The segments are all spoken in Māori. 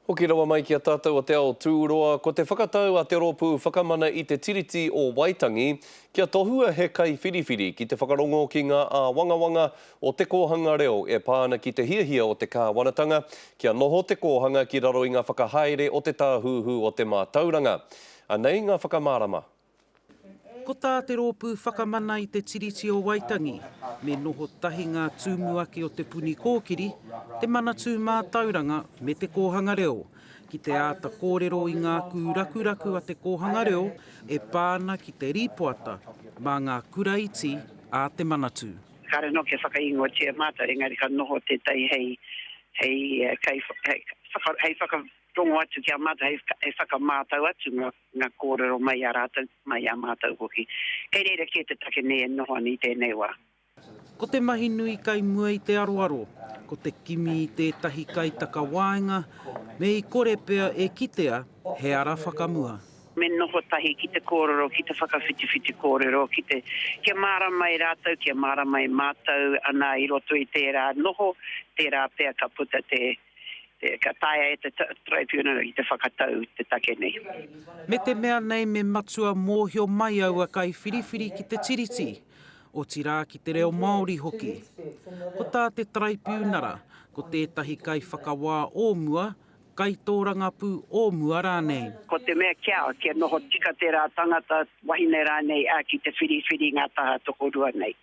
Hoki rawa mai ki a tātou a te ao tūroa, ko te whakatau a te rōpū whakamana i te tiriti o Waitangi, kia tohua he kai whiriwhiri ki te whakarongo ki ngā wangawanga o te kōhanga reo e pāna ki te hiahia o te kāwanatanga, kia noho te kōhanga ki raro i ngā whakahaere o te tāhuhu o te mātauranga. Anei ngā whakamārama. Ko tā te rōpū whakamana i te tiriti o Waitangi, me noho tahi ngā tūmuaki o te puni kōkiri, te manatū mātauranga me te kōhanga reo. Ki te āta kōrero i ngā kūrakuraku a te kōhanga reo, e pāna ki te ripoata mā ngā kuraiti a te manatū. Kare no ke whakaingoa tia mātou, engari ka noho te tai hei whakarongo atu kia mātou, hei whakamātau atu ngā kōrero mai a rātou, mai a mātou hoki. Kei reira kia te take ne noho ni tēnei wā. Ko te mahi nui kai mua i te aroaro, ko te kimi i tētahi kai taka wāinga, me i kore pea e kitea he ara whakamua. Me noho tahi ki te kōrero, ki te whakawhitiwhiti kōrero, kia māra mai rātou, kia māra mai mātou, ana i roto i tērā noho, tērā pea ka puta ka taia e te tribunal i te whakatau te take nei. Me te mea nei me matua mōhio mai au a kai whiriwhiri ki te tiriti, o tirā ki te reo Māori hoki. Ko tā te tribunara, ko tētahi kai whakawā o mua, kai tōranga pū o mua rānei. Ko te mea kia noho tika tērā tangata wahine rānei a ki te whiriwhiri ngā taha tokorua nei.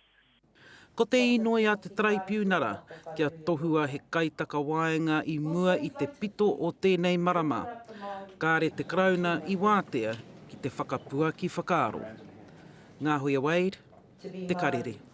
Ko te inoi a te tribunara, kia tohua he kaitaka wāenga i mua i te pito o tēnei marama. Kāre te krauna i wātea ki te whakapuaki whakaaro. Ngā Hoia Wade, te karere.